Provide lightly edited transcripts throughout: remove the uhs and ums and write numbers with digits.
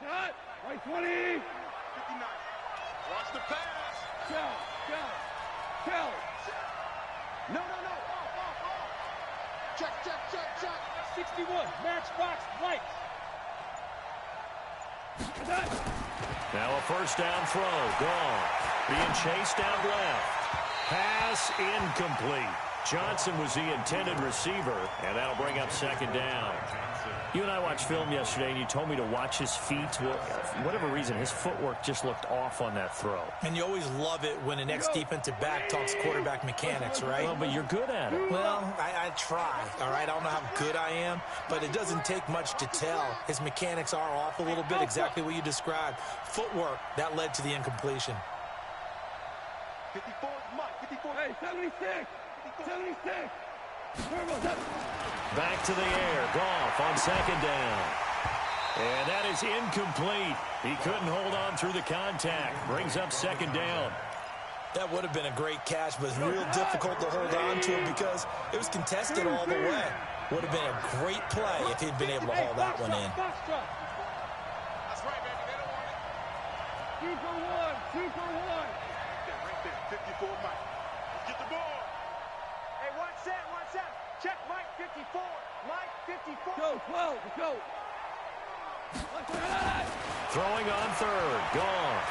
Right 20. 59. Watch the pass. Shell. No. Off. Check. 61. Matchbox lights. Now a first down throw. Gone. Being chased out left. Pass incomplete. Johnson was the intended receiver, and that'll bring up second down. You and I watched film yesterday, and you told me to watch his feet. Well, for whatever reason, his footwork just looked off on that throw. And you always love it when an ex-defensive back talks quarterback mechanics, right? Well, but you're good at it. Well, I try, all right? I don't know how good I am, but it doesn't take much to tell. His mechanics are off a little bit, exactly what you described. Footwork, that led to the incompletion. 54, Mike, 54. Hey, 76. Back to the air. Goff on second down. And that is incomplete. He couldn't hold on through the contact. Brings up second down. That would have been a great catch, but it's real difficult to hold on to it because it was contested all the way. Would have been a great play if he'd been able to haul that one in. That's right, baby. They don't want it. 2 for 1. Right there. 54, Mike. Let's get the ball. Hey, watch that. Check Mike 54. Mike 54. Go, 12. Let's go. Throwing on third. Goff.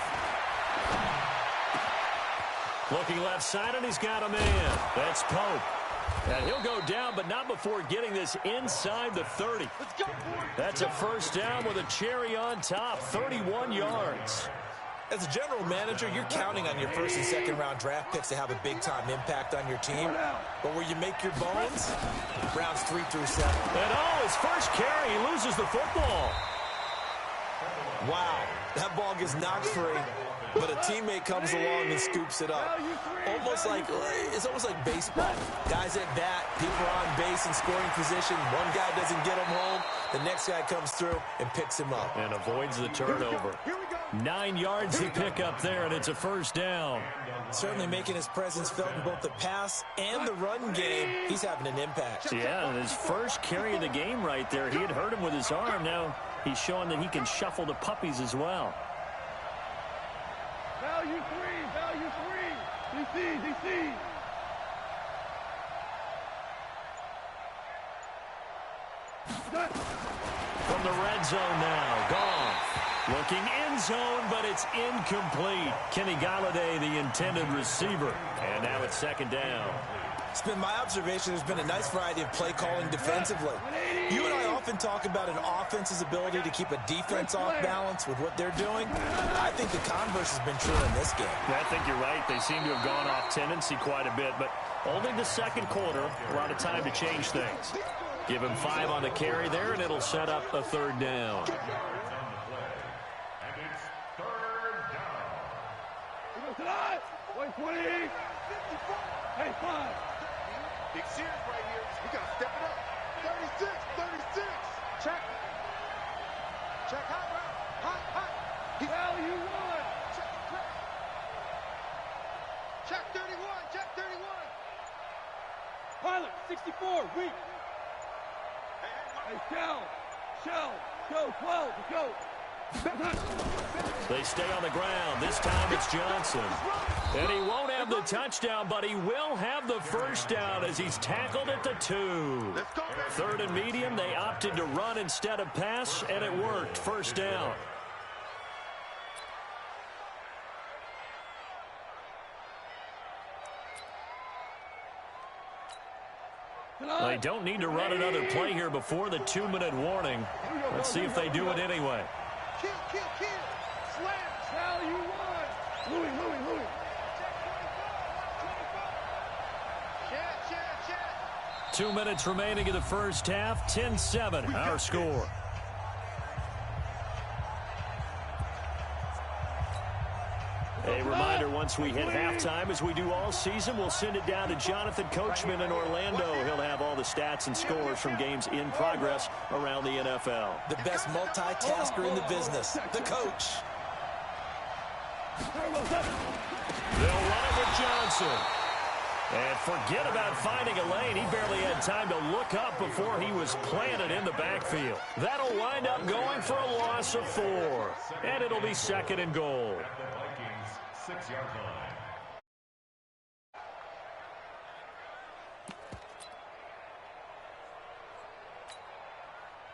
Looking left side, and he's got a man. That's Pope. And he'll go down, but not before getting this inside the 30. Let's go. That's a first down with a cherry on top. 31 yards. As a general manager, you're counting on your first and second round draft picks to have a big-time impact on your team. But where you make your bones, rounds 3 through 7. And his first carry, he loses the football. Wow, that ball gets knocked free, but a teammate comes along and scoops it up. It's almost like baseball. Guys at bat, people are on base in scoring position. One guy doesn't get him home. The next guy comes through and picks him up. And avoids the turnover. 9 yards to pick up there, and it's a first down. Certainly making his presence felt in both the pass and the run game. He's having an impact. Yeah, and his first carry of the game right there. He had hurt him with his arm. Now he's showing that he can shuffle the puppies as well. Value 3. DC. From the red zone now, Goff. Looking end zone, but it's incomplete. Kenny Galladay, the intended receiver. And now it's second down. It's been my observation there's been a nice variety of play calling defensively. You and I often talk about an offense's ability to keep a defense off balance with what they're doing. I think the converse has been true in this game. I think you're right. They seem to have gone off tendency quite a bit, but only the second quarter, a lot of time to change things. Give him 5 on the carry there, and it'll set up a third down. Wait, 20. Hey, 5. Big series right here. We got to step it up. 36. Check high route. High. Value 1. Check 31. Pilot 64. Weak. Hey, Shell. Go, 12. Let's go. They stay on the ground. This time it's Johnson. And he won't have the touchdown, but he will have the first down as he's tackled at the 2. Third and medium, they opted to run instead of pass, and it worked. First down. They don't need to run another play here before the 2-minute warning. Let's see if they do it anyway. Kill. Slam. Value 1. Louis. Chat. 2 minutes remaining in the first half. 10-7, our score. A reminder, once we hit halftime, as we do all season, we'll send it down to Jonathan Coachman in Orlando. He'll have all the stats and scores from games in progress around the NFL. The best multitasker in the business, the coach. They'll run it with Johnson. And forget about finding a lane. He barely had time to look up before he was planted in the backfield. That'll wind up going for a loss of 4. And it'll be 2nd and goal. At the Vikings 6-yard line.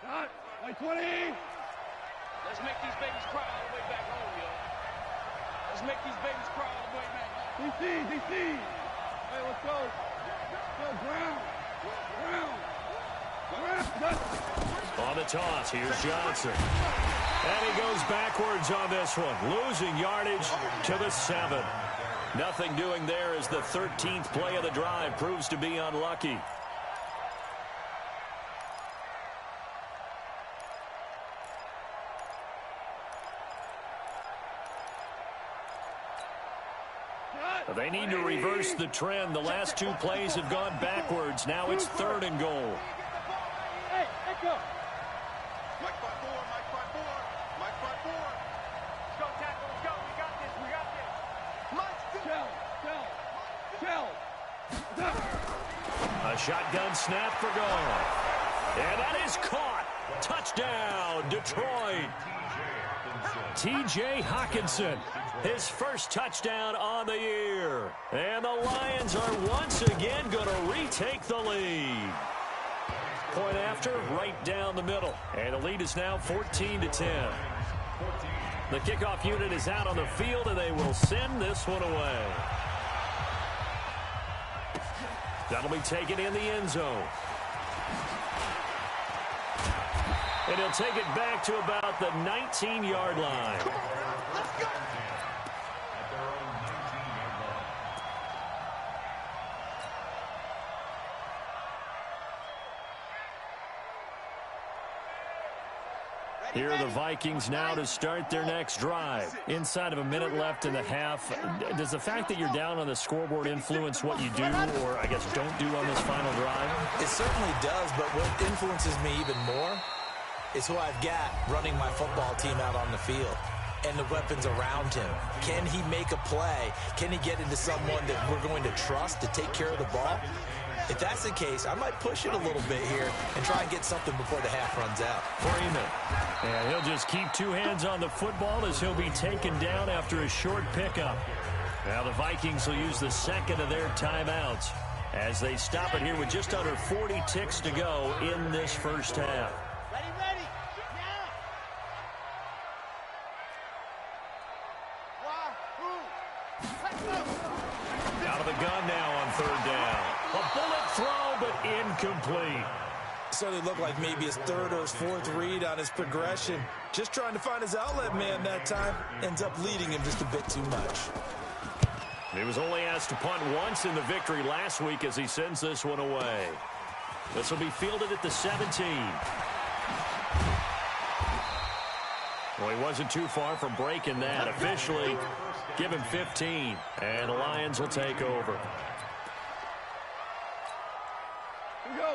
Got like 20. Let's make these babies cry all the way back home, yo. Let's make these babies cry all the way back home. DC. Hey, let's go. Go, ground. On the toss, here's Johnson. And he goes backwards on this one, losing yardage to the 7. Nothing doing there as the 13th play of the drive proves to be unlucky. They need to reverse the trend. The last 2 plays have gone backwards. Now it's 3rd and goal. Hey, let go. Mike 5-4, Mike 5-4, Mike 5-4. Let's go, tackle. Let's go. We got this. We got this. Shell. A shotgun snap for goal. And that is caught. Touchdown, Detroit. T.J. Hockenson, his first touchdown on the year. And the Lions are once again going to retake the lead. Point after, right down the middle. And the lead is now 14-10. The kickoff unit is out on the field, and they will send this one away. That'll be taken in the end zone. And he'll take it back to about the 19-yard line. Let's go. At their own 19-yard line. Here are the Vikings now to start their next drive. Inside of a minute left in the half. Does the fact that you're down on the scoreboard influence what you do, or I guess don't do on this final drive? It certainly does, but what influences me even more is who I've got running my football team out on the field and the weapons around him. Can he make a play? Can he get into someone that we're going to trust to take care of the ball? If that's the case, I might push it a little bit here and try and get something before the half runs out. Freeman. And he'll just keep 2 hands on the football as he'll be taken down after a short pickup. Now the Vikings will use the 2nd of their timeouts as they stop it here with just under 40 ticks to go in this first half. Ready. Out of the gun now on 3rd down. A bullet throw, but incomplete. Certainly looked like maybe his 3rd or his 4th read on his progression. Just trying to find his outlet man that time. Ends up leading him just a bit too much. He was only asked to punt once in the victory last week as he sends this one away. This will be fielded at the 17. Well, he wasn't too far from breaking that. Officially, give him 15, and the Lions will take over.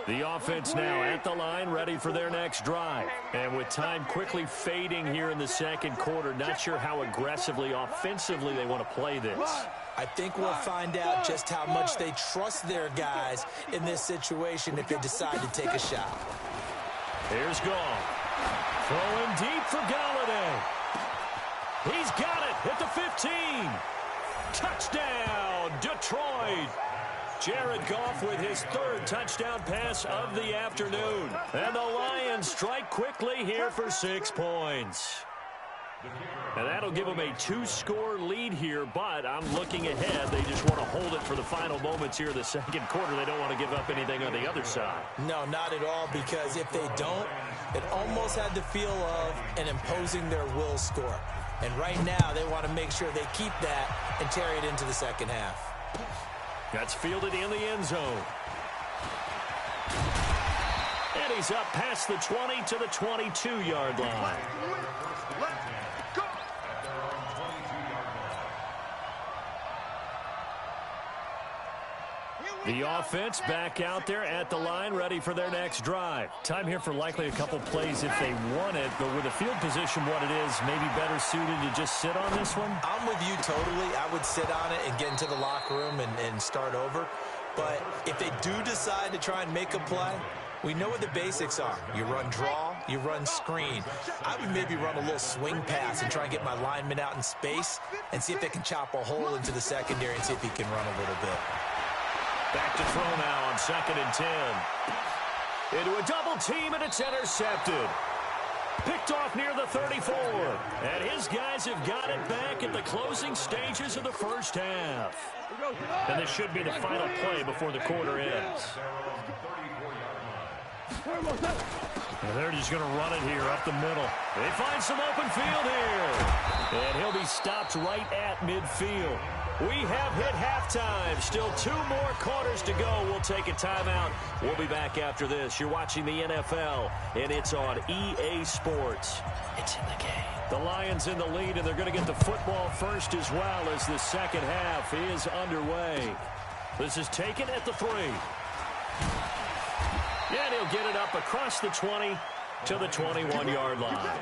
The offense now at the line, ready for their next drive. And with time quickly fading here in the 2nd quarter, not sure how aggressively, offensively they want to play this. I think we'll find out just how much they trust their guys in this situation if they decide to take a shot. Here's Goff. Throwing deep for Galladay. He's got it at the 15. Touchdown, Detroit. Jared Goff with his 3rd touchdown pass of the afternoon. And the Lions strike quickly here for 6 points. And that'll give them a 2-score lead here, but I'm looking ahead. They just want to hold it for the final moments here in the 2nd quarter. They don't want to give up anything on the other side. No, not at all, because if they don't, it almost had the feel of an imposing their will score. And right now, they want to make sure they keep that and carry it into the 2nd half. That's fielded in the end zone. And he's up past the 20 to the 22-yard line. The offense back out there at the line, ready for their next drive. Time here for likely a couple plays if they want it, but with the field position what it is, maybe better suited to just sit on this one? I'm with you totally. I would sit on it and get into the locker room and start over. But if they do decide to try and make a play, we know what the basics are. You run draw, you run screen. I would maybe run a little swing pass and try and get my lineman out in space and see if they can chop a hole into the secondary and see if he can run a little bit. Back to throw now on 2nd and 10. Into a double team, and it's intercepted. Picked off near the 34. And his guys have got it back at the closing stages of the first half. And this should be the final play before the quarter ends. And they're just going to run it here up the middle. They find some open field here. And he'll be stopped right at midfield. We have hit halftime. Still 2 more quarters to go. We'll take a timeout. We'll be back after this. You're watching the NFL, and it's on EA Sports. It's in the game. The Lions in the lead, and they're going to get the football first as well as the second half is underway. This is taken at the 3. And he'll get it up across the 20 to the 21-yard line.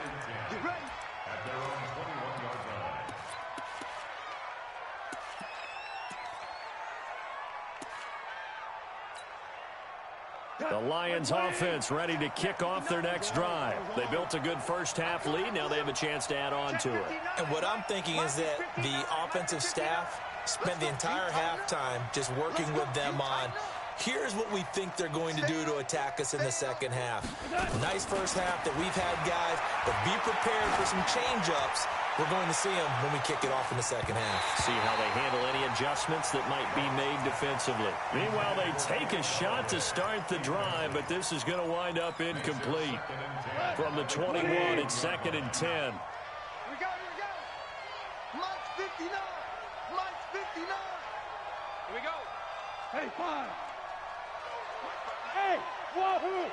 The Lions offense ready to kick off their next drive. They built a good first half lead. Now they have a chance to add on to it. And what I'm thinking is that the offensive staff spent the entire halftime just working with them on, here's what we think they're going to do to attack us in the second half. Nice first half that we've had, guys, but be prepared for some change-ups. We're going to see them when we kick it off in the second half. See how they handle any adjustments that might be made defensively. Meanwhile, they take a shot to start the drive, but this is going to wind up incomplete. From the 21, it's 2nd and 10. Here we go. Mike's 59. Mike's 59. Here we go. Hey, 5. Hey, wahoo!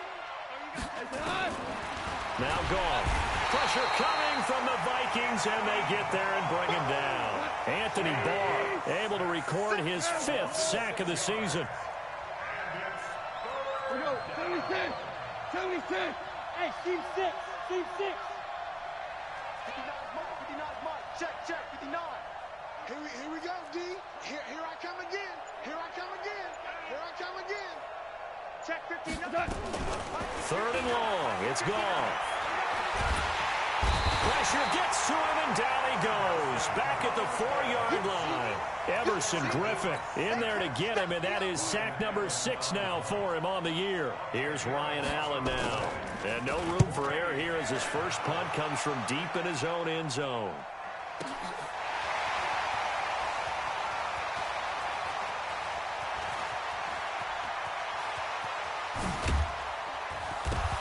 Now gone. Pressure coming from the Vikings, and they get there and bring him down. Anthony Barr able to record his 5th sack of the season. We go, 76. 76. Hey, team 6. Team 6. 59 Mike. Check. 59. Here we go, D. Here I come again. Here I come again. Check 59. 3rd and long. It's gone. Pressure gets to him, and down he goes. Back at the 4-yard line. Everson Griffin in there to get him, and that is sack number 6 now for him on the year. Here's Ryan Allen now. And no room for error here as his first punt comes from deep in his own end zone.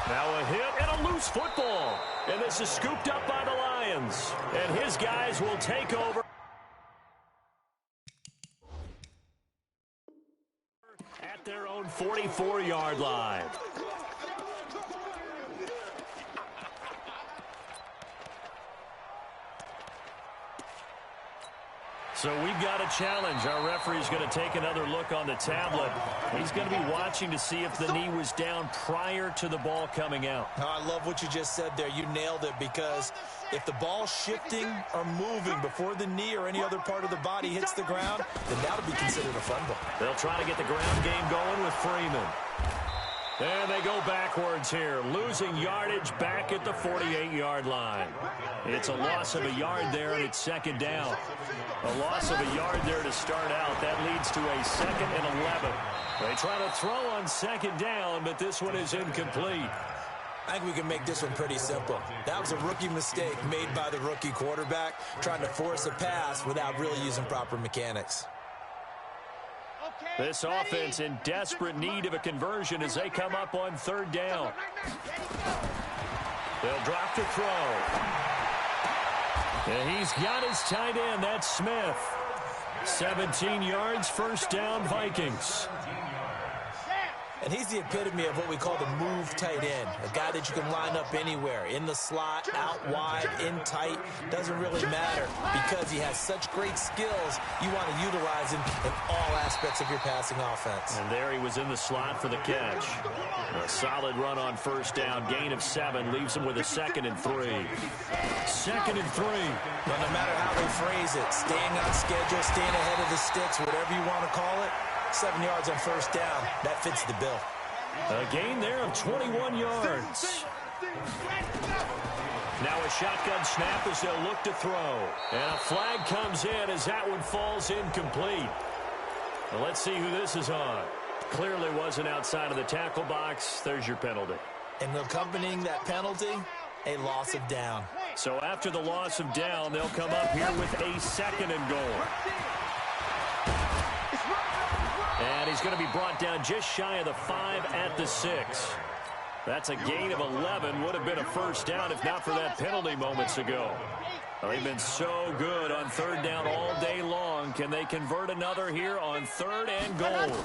Now a hit and a loose football. And this is scooped up by the Lions. And his guys will take over at their own 44-yard line. So we've got a challenge. Our referee's going to take another look on the tablet. He's going to be watching to see if the knee was down prior to the ball coming out. I love what you just said there. You nailed it, because if the ball's shifting or moving before the knee or any other part of the body hits the ground, then that'll be considered a fumble. They'll try to get the ground game going with Freeman. And they go backwards here, losing yardage back at the 48-yard line. It's a loss of a yard there, and it's 2nd down. A loss of a yard there to start out. That leads to a 2nd and 11. They try to throw on 2nd down, but this one is incomplete. I think we can make this one pretty simple. That was a rookie mistake made by the rookie quarterback, trying to force a pass without really using proper mechanics. This offense in desperate need of a conversion as they come up on 3rd down. They'll drop to throw. And he's got his tight end. That's Smith. 17 yards, 1st down, Vikings. And he's the epitome of what we call the move tight end, a guy that you can line up anywhere, in the slot, out wide, in tight, doesn't really matter because he has such great skills. You want to utilize him in all aspects of your passing offense. And there he was in the slot for the catch. A solid run on first down, gain of 7, leaves him with a 2nd and 3. 2nd and 3. But no matter how they phrase it, staying on schedule, staying ahead of the sticks, whatever you want to call it, 7 yards on first down, that fits the bill. A gain there of 21 yards. Now a shotgun snap as they'll look to throw. And a flag comes in as that one falls incomplete. Well, let's see who this is on. Clearly wasn't outside of the tackle box. There's your penalty. And accompanying that penalty, a loss of down. So after the loss of down, they'll come up here with a 2nd and goal. And he's going to be brought down just shy of the 5 at the 6. That's a gain of 11. Would have been a first down if not for that penalty moments ago. Well, they've been so good on 3rd down all day long. Can they convert another here on 3rd and goal?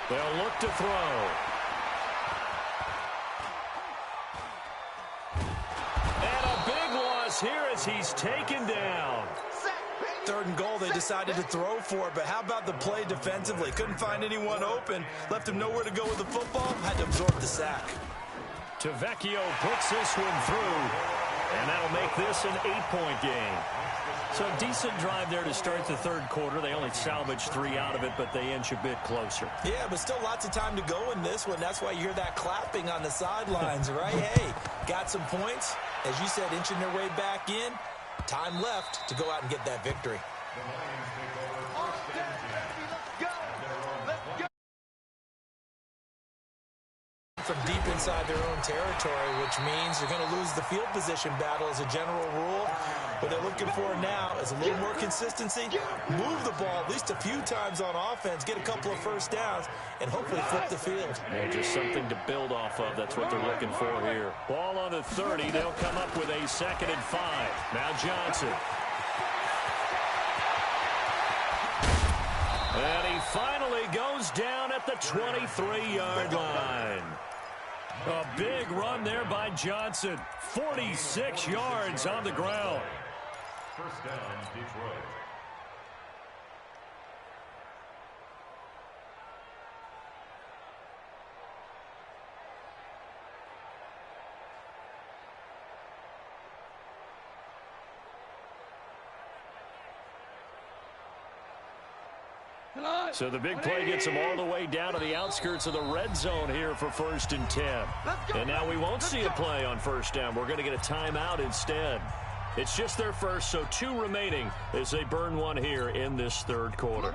They'll look to throw. And a big loss here as he's taken down. 3rd and goal, they decided to throw for it, but how about the play defensively? Couldn't find anyone open, left him nowhere to go with the football, had to absorb the sack. Tavecchio puts this one through, and that'll make this an 8-point game. So a decent drive there to start the 3rd quarter. They only salvaged 3 out of it, but they inch a bit closer. Yeah, but still lots of time to go in this one. That's why you hear that clapping on the sidelines, right? Hey, got some points. As you said, inching their way back in. Time left to go out and get that victory. From deep inside their own territory, which means you're going to lose the field position battle as a general rule. What they're looking for now is a little more consistency, move the ball at least a few times on offense, get a couple of first downs, and hopefully flip the field. Yeah, just something to build off of. That's what they're looking for here. Ball on the 30. They'll come up with a 2nd and 5. Now Johnson. And he finally goes down at the 23-yard line. A big run there by Johnson. 46 yards on the ground. First down, Detroit. So the big play gets them all the way down to the outskirts of the red zone here for 1st and 10. And now we won't see a play on first down. We're going to get a timeout instead. It's just their first, so 2 remaining as they burn one here in this 3rd quarter.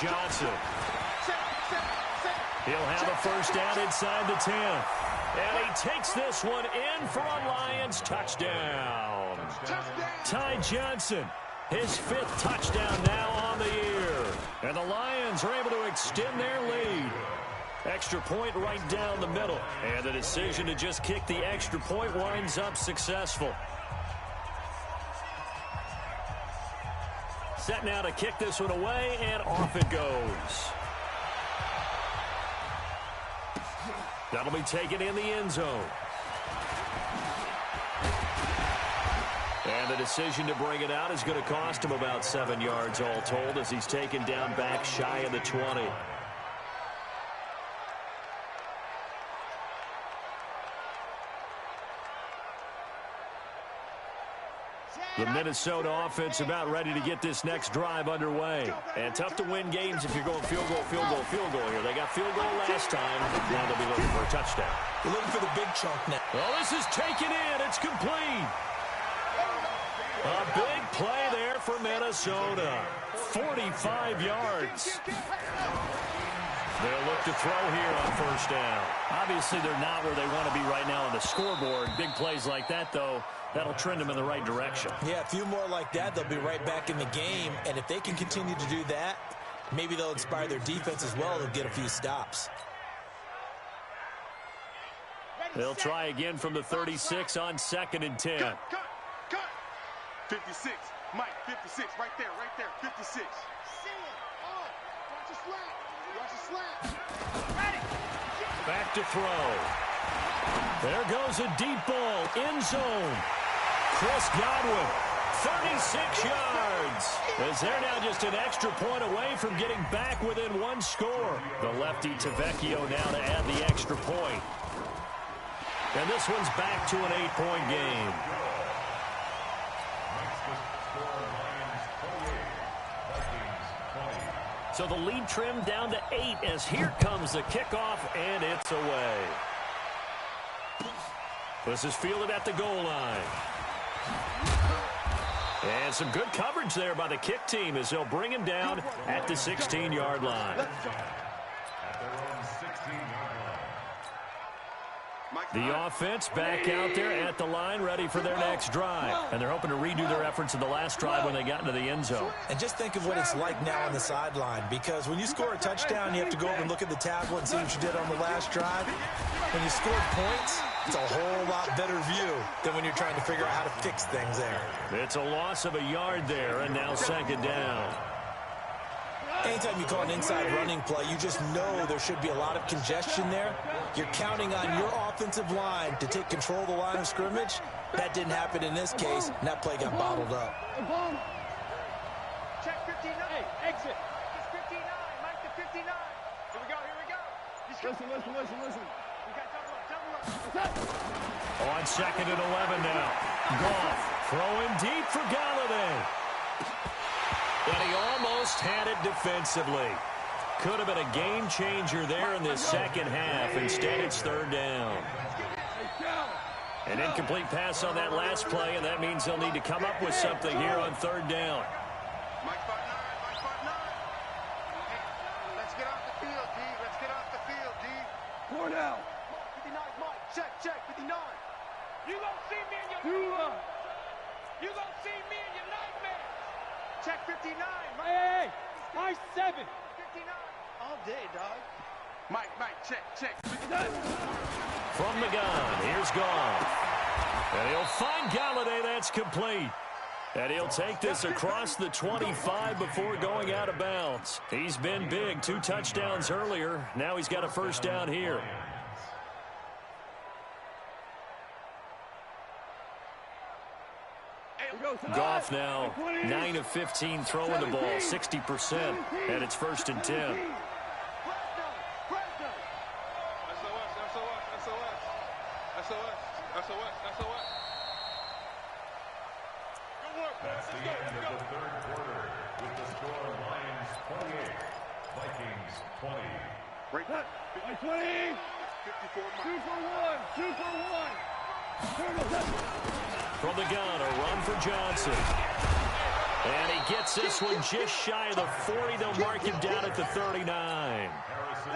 Johnson. He'll have a first down inside the 10. And he takes this one in for a Lions touchdown. Ty Johnson, his 5th touchdown now on the year. And the Lions are able to extend their lead. Extra point right down the middle. And the decision to just kick the extra point winds up successful. Set now to kick this one away, and off it goes. That'll be taken in the end zone. And the decision to bring it out is going to cost him about 7 yards all told as he's taken down back shy of the 20. The Minnesota offense about ready to get this next drive underway. And tough to win games if you're going field goal here. They got field goal last time. Now they'll be looking for a touchdown. They're looking for the big chunk now. Well, this is taken in. It's complete. A big play there for Minnesota. 45 yards. They'll look to throw here on first down. Obviously, they're not where they want to be right now on the scoreboard. Big plays like that, though, that'll trend them in the right direction. Yeah, a few more like that, they'll be right back in the game. And if they can continue to do that, maybe they'll inspire their defense as well. They'll get a few stops. They'll try again from the 36 on 2nd and 10. Cut. 56. Mike, 56. Right there. 56. Watch a slap. Back to throw. There goes a deep ball. End zone. Chris Godwin, 36 yards. As they're now just an extra point away from getting back within one score. The lefty Tavecchio now to add the extra point. And this one's back to an 8-point game. So the lead trimmed down to 8 as here comes the kickoff, and it's away. This is fielded at the goal line. And some good coverage there by the kick team as they'll bring him down at the 16-yard line. The offense back out there at the line, ready for their next drive. And they're hoping to redo their efforts in the last drive when they got into the end zone. And just think of what it's like now on the sideline, because when you score a touchdown, you have to go over and look at the tablet and see what you did on the last drive. When you scored points, it's a whole lot better view than when you're trying to figure out how to fix things there. It's a loss of a yard there, and now 2nd down. Anytime you call an inside running play, you just know there should be a lot of congestion there. You're counting on your offensive line to take control of the line of scrimmage. That didn't happen in this case, and that play got bottled up. Check 59. Hey, exit. It's 59. Mike to 59. Here we go. Listen. We got double up. On 2nd and 11 now. Goff throwing deep for Galladay. And he almost had it defensively. Could have been a game changer there in this second half. Instead, it's 3rd down. An incomplete pass on that last play, and that means they'll need to come up with something here on 3rd down. Mike 5-9. Let's get off the field, D. Four now. 59, Mike. Check. 59. You gonna see me in your You gonna see me in your nightmares. Check 59, Mike. Hey, my 7. 59. All day, dog. Mike, check. From the gun, here's Goff. And he'll find Galladay. That's complete. And he'll take this across the 25 before going out of bounds. He's been big. 2 touchdowns earlier. Now he's got a 1st down here. Goff now 9 of 15 throwing the ball, 60%, and it's 1st and 10. SOS. That's the end of the 3rd quarter with the score Lions 28, Vikings 20. Right. 20. 54 2 for 1. From the gun, a run for Johnson. And he gets this one just shy of the 40. They'll mark him down at the 39.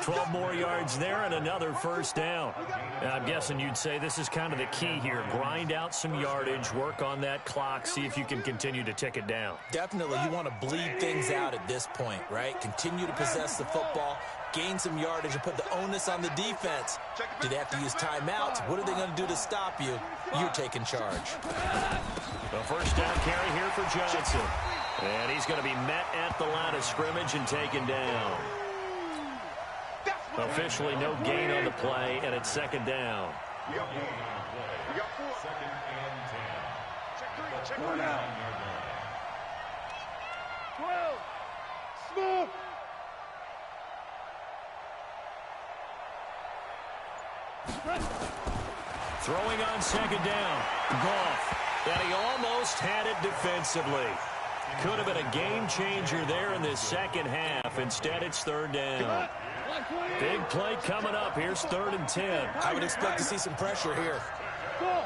12 more yards there and another 1st down. I'm guessing you'd say this is kind of the key here. Grind out some yardage, work on that clock, see if you can continue to tick it down. Definitely, you want to bleed things out at this point, right? Continue to possess the football, gain some yardage, and put the onus on the defense. Do they have to use timeouts? What are they going to do to stop you? You're taking charge. The 1st down carry here for Johnson. And he's going to be met at the line of scrimmage and taken down. Officially no gain on the play, and it's 2nd down. We got 4. 2nd and 10. Check 3. 4 now. 12. Smoke. Throwing on 2nd down. Goff. And he almost had it defensively. Could have been a game changer there in this second half. Instead, it's 3rd down. Big play coming up. Here's 3rd and 10. I would expect to see some pressure here. Go.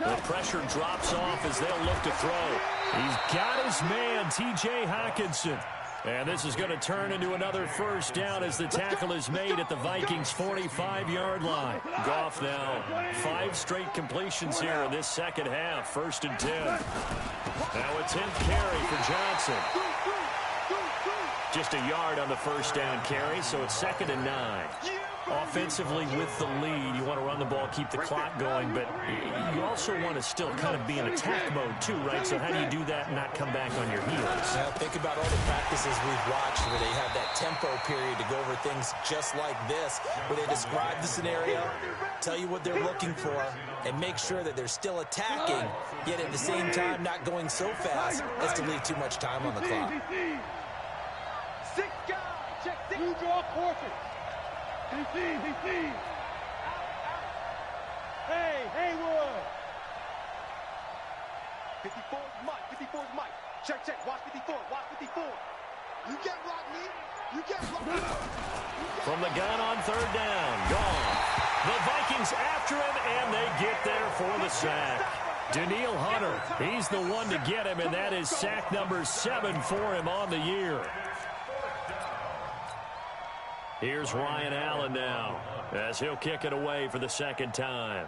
The pressure drops off as they'll look to throw. He's got his man, T.J. Hockenson. And this is going to turn into another 1st down as the tackle is made at the Vikings' 45-yard line. Goff now 5 straight completions here in this second half. 1st and 10. Now a 10th carry for Johnson. Just a yard on the first down carry, so it's 2nd and 9. Offensively with the lead, you want to run the ball, keep the clock going, but you also want to still kind of be in attack mode too, right? So how do you do that and not come back on your heels? Now, think about all the practices we've watched where they have that tempo period to go over things just like this, where they describe the scenario, tell you what they're looking for, and make sure that they're still attacking, yet at the same time not going so fast as to leave too much time on the clock. 6 guys. Check 6. You draw quarter. DC. Hey, Haywood. 54 is Mike. 54 is Mike. Check. Watch 54. Watch 54. You can't block me. You can't block me. From the gun on 3rd down. Gone. The Vikings after him, and they get there for the sack. Daniil Hunter, he's the one to get him, and that is sack number 7 for him on the year. Here's Ryan Allen now, as he'll kick it away for the 2nd time.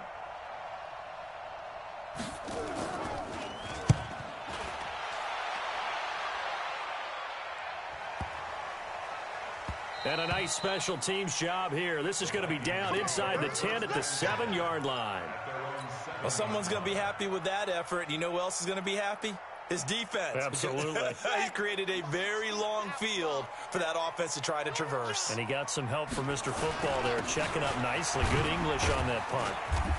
And a nice special teams job here. This is going to be down inside the 10 at the 7-yard line. Well, someone's going to be happy with that effort. You know who else is going to be happy? His defense. Absolutely. He's created a very long field for that offense to try to traverse. And he got some help from Mr. Football there, checking up nicely. Good English on that punt.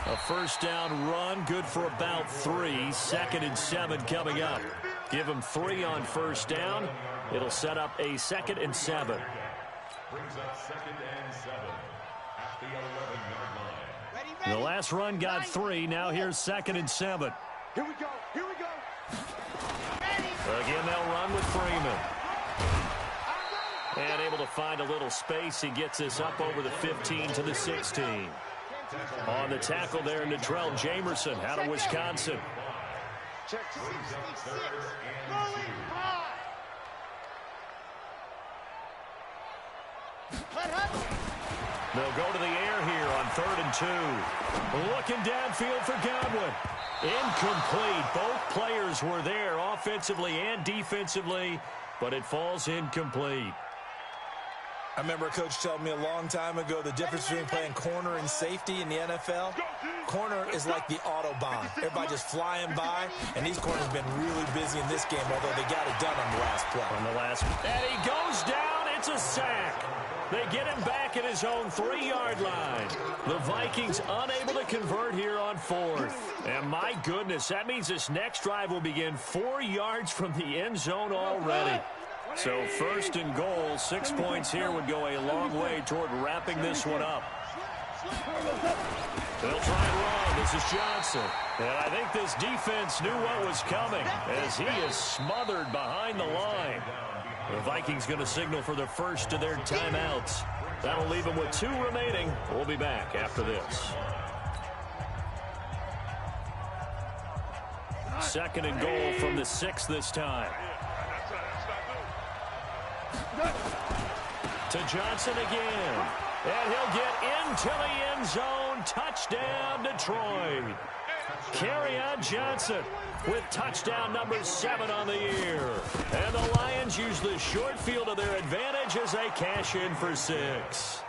A 1st down run, good for about 3. 2nd and 7 coming up. Give him 3 on 1st down. It'll set up a 2nd and 7. Brings up 2nd and 7 at the 11-yard line. The last run got 3. Now here's 2nd and 7. Here we go. Again, they'll run with Freeman. And able to find a little space. He gets this up over the 15 to the 16. On the tackle there, Natrell Jamerson out of Wisconsin. Check. They'll go to the air here on 3rd and 2. Looking downfield for Godwin. Incomplete. Both players were there offensively and defensively, but it falls incomplete. I remember a coach telling me a long time ago the difference between playing corner and safety in the NFL. Corner is like the Autobahn. Everybody just flying by, and these corners have been really busy in this game, although they got it done on the last play. And he goes down. It's a sack. They get him back at his own 3-yard line. The Vikings unable to convert here on 4th. And my goodness, that means this next drive will begin 4 yards from the end zone already. So 1st and goal, 6 points here would go a long way toward wrapping this one up. They'll try and run. This is Johnson. And I think this defense knew what was coming as he is smothered behind the line. The Vikings going to signal for the first of their timeouts. That'll leave them with 2 remaining. We'll be back after this. 2nd and goal from the 6 this time. To Johnson again. And he'll get into the end zone. Touchdown, Detroit. Kerryon Johnson with touchdown number 7 on the year. And the Lions use the short field to their advantage as they cash in for 6.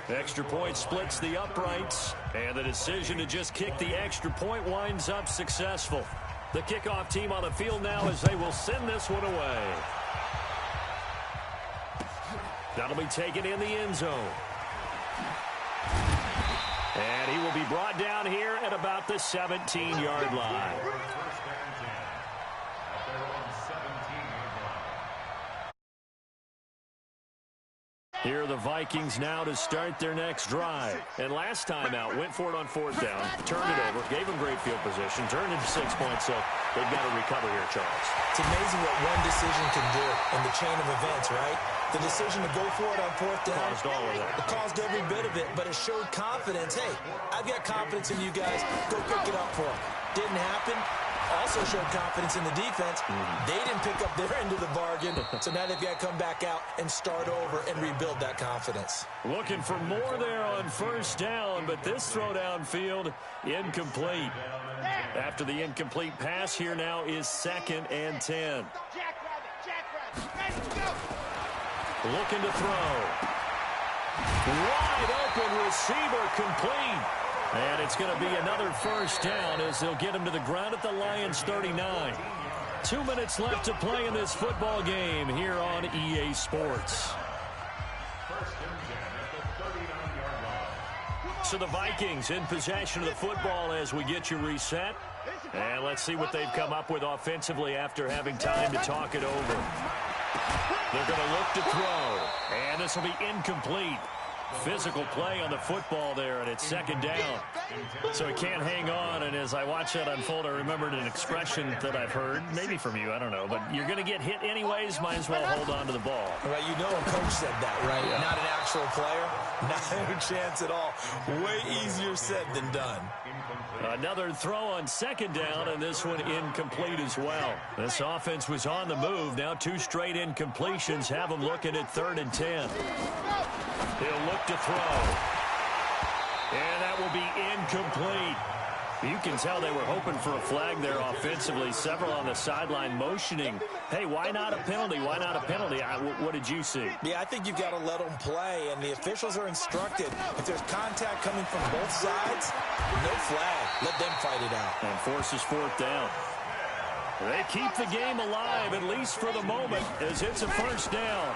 Extra point splits the uprights, and the decision to just kick the extra point winds up successful. The kickoff team on the field now as they will send this one away. That'll be taken in the end zone. And he will be brought down here at about the 17-yard line. Here are the Vikings now to start their next drive. And last time out, went for it on 4th down, turned it over, gave them great field position, turned into 6 points, so they've got to recover here, Charles. It's amazing what one decision can do in the chain of events, right? The decision to go for it on 4th down. Caused all of that. It caused every bit of it, but it showed confidence. Hey, I've got confidence in you guys. Go pick it up for them. Didn't happen. Also showed confidence in the defense. They didn't pick up their end of the bargain, so now they've got to come back out and start over and rebuild that confidence. Looking for more there on 1st down, but this throw downfield incomplete. After the incomplete pass, here now is 2nd and 10. Jackrabbit, ready to go. Looking to throw. Wide open receiver, complete. And it's going to be another first down as they'll get him to the ground at the Lions 39. 2 minutes left to play in this football game here on EA Sports. So the Vikings in possession of the football as we get you reset. And let's see what they've come up with offensively after having time to talk it over. They're going to look to throw. And this will be incomplete. Physical play on the football there, and it's second down. So he can't hang on, and as I watch that unfold, I remembered an expression that I've heard, maybe from you, I don't know, but you're going to get hit anyways, might as well hold on to the ball. Right, you know a coach said that, right? Yeah. Not an actual player, not a chance at all. Way easier said than done. Another throw on second down, and this one incomplete as well. This offense was on the move. Now 2 straight incompletions have them looking at 3rd and 10. He'll look to throw. And that will be incomplete. You can tell they were hoping for a flag there offensively. Several on the sideline motioning. Hey, why not a penalty? Why not a penalty? What did you see? Yeah, I think you've got to let them play, and the officials are instructed. If there's contact coming from both sides, no flag. Let them fight it out. And forces 4th down. They keep the game alive, at least for the moment, as it's a first down.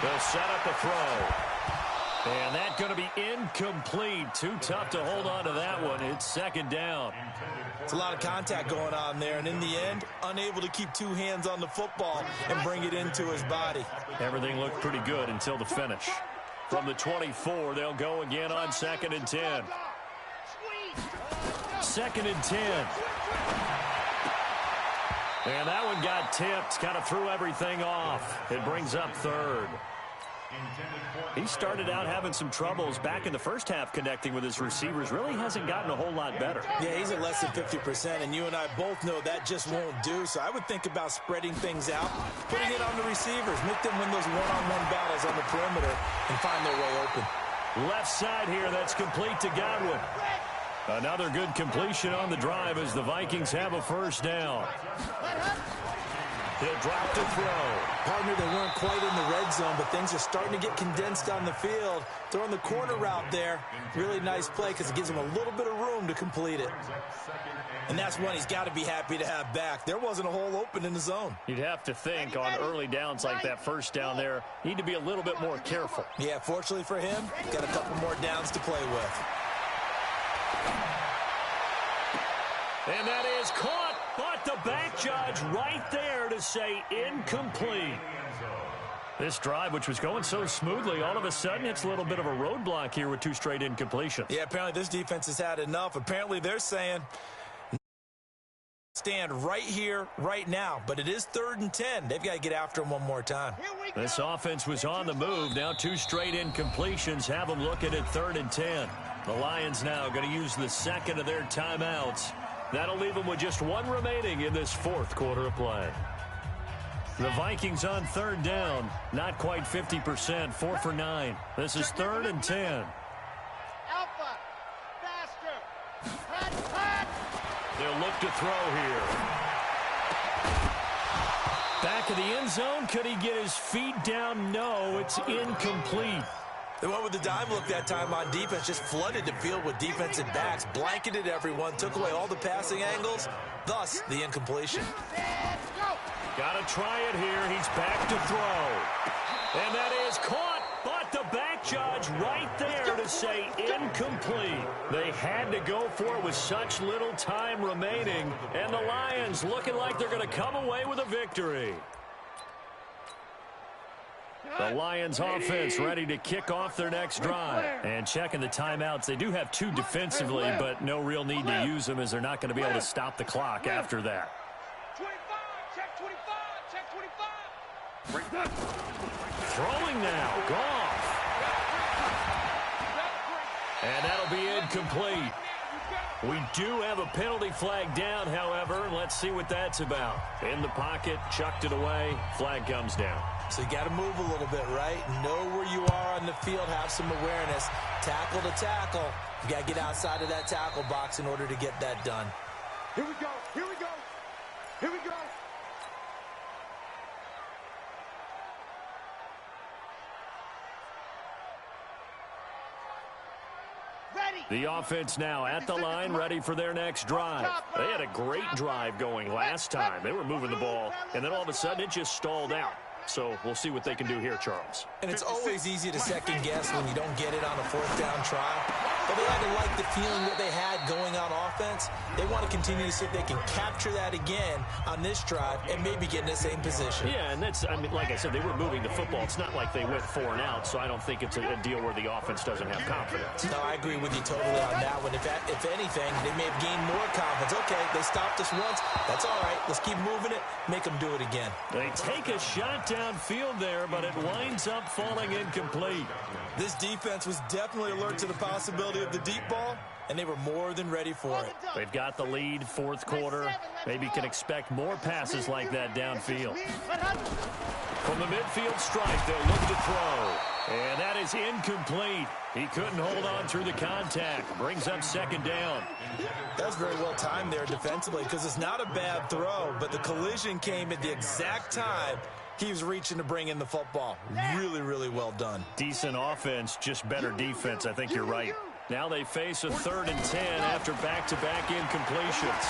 They'll set up a throw. And that's going to be incomplete. Too tough to hold on to that one. It's second down. It's a lot of contact going on there, and in the end, unable to keep 2 hands on the football and bring it into his body. Everything looked pretty good until the finish. From the 24, they'll go again on 2nd and 10. 2nd and 10. And that one got tipped, kind of threw everything off. It brings up 3rd. He started out having some troubles back in the first half connecting with his receivers. Really hasn't gotten a whole lot better. Yeah, he's at less than 50%, and you and I both know that just won't do. So I would think about spreading things out, putting it on the receivers, make them win those one-on-one battles on the perimeter and find their way open. Left side here, that's complete to Godwin. Another good completion on the drive as the Vikings have a first down. He'll drop to throw. Partner, they weren't quite in the red zone, but things are starting to get condensed on the field. Throwing the corner route there. Really nice play because it gives him a little bit of room to complete it. And that's one he's got to be happy to have back. There wasn't a hole open in the zone. You'd have to think on early downs like that first down there, need to be a little bit more careful. Yeah, fortunately for him, got a couple more downs to play with. And that is caught. But the back judge right there to say incomplete. This drive, which was going so smoothly, all of a sudden it's a little bit of a roadblock here with 2 straight incompletions. Yeah, apparently this defense has had enough. Apparently they're saying stand right here, right now. But it is 3rd and 10. They've got to get after him one more time. This offense was on the move. Now 2 straight incompletions have them looking at 3rd and 10. The Lions now going to use the second of their timeouts. That'll leave them with just 1 remaining in this 4th quarter of play. The Vikings on 3rd down, not quite 50%, 4 for 9. This is 3rd and 10. Alpha, faster. They'll look to throw here. Back of the end zone, could he get his feet down? No, it's incomplete. They went with the dime look that time on defense, just flooded the field with defensive backs, blanketed everyone, took away all the passing angles, thus the incompletion. Got to try it here. He's back to throw. And that is caught, but the back judge right there to say incomplete. They had to go for it with such little time remaining, and the Lions looking like they're going to come away with a victory. The Lions offense ready to kick off their next drive. And checking the timeouts, they do have 2 defensively, but no real need to use them as they're not going to be able to stop the clock after that. 25, check 25, check 25. Throwing now, Goff. And that'll be incomplete. We do have a penalty flag down, however. Let's see what that's about. In the pocket, chucked it away, flag comes down. So you got to move a little bit, right? Know where you are on the field, have some awareness. Tackle to tackle. You got to get outside of that tackle box in order to get that done. Here we go. Here we go. Here we go. The offense now at the line, ready for their next drive. They had a great drive going last time. They were moving the ball, and then all of a sudden it just stalled out. So we'll see what they can do here, Charles. And it's always easy to second guess when you don't get it on a fourth down try. But they had to like the feeling that they had going on offense. They want to continue to see if they can capture that again on this drive and maybe get in the same position. Yeah, and that's, I mean, like I said, they were moving the football. It's not like they went 4 and out, so I don't think it's a deal where the offense doesn't have confidence. No, I agree with you totally on that one. If anything, they may have gained more confidence. Okay, they stopped us once. That's all right. Let's keep moving it. Make them do it again. They take a shot downfield there, but it winds up falling incomplete. This defense was definitely alert to the possibility of the deep ball, and they were more than ready for it. They've got the lead, fourth quarter. Maybe can expect more passes like that downfield. From the midfield stripe, they'll look to throw. And that is incomplete. He couldn't hold on through the contact. Brings up second down. That was very well timed there defensively because it's not a bad throw, but the collision came at the exact time he was reaching to bring in the football. Really, really well done. Decent offense, just better defense. I think you're right. Now they face a 3rd and 10 after back-to-back incompletions.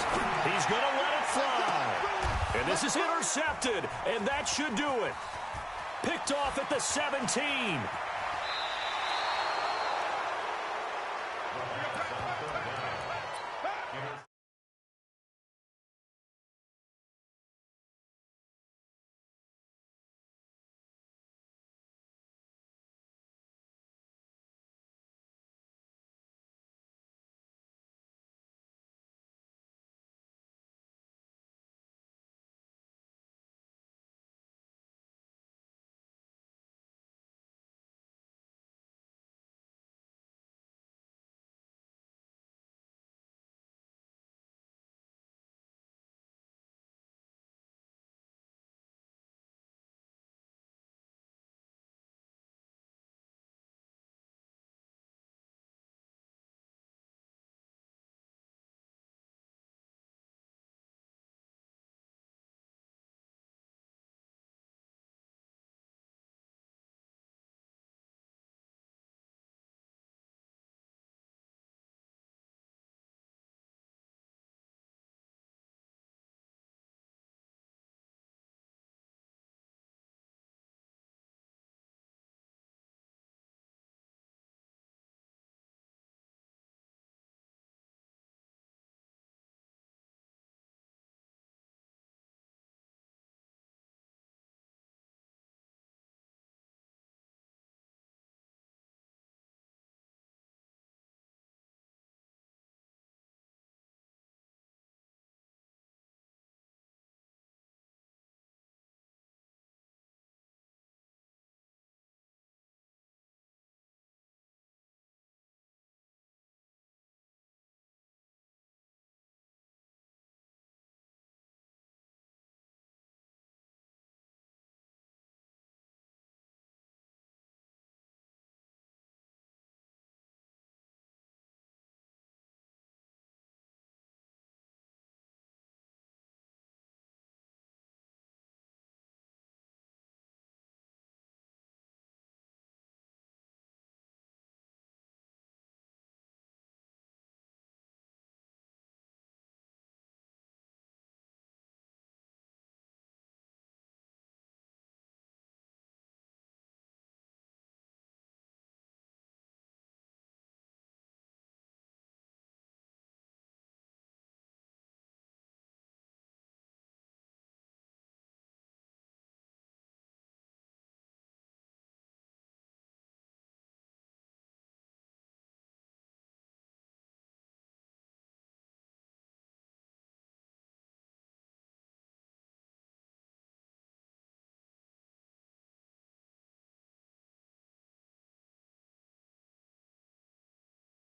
He's going to let it fly. And this is intercepted, and that should do it. Picked off at the 17.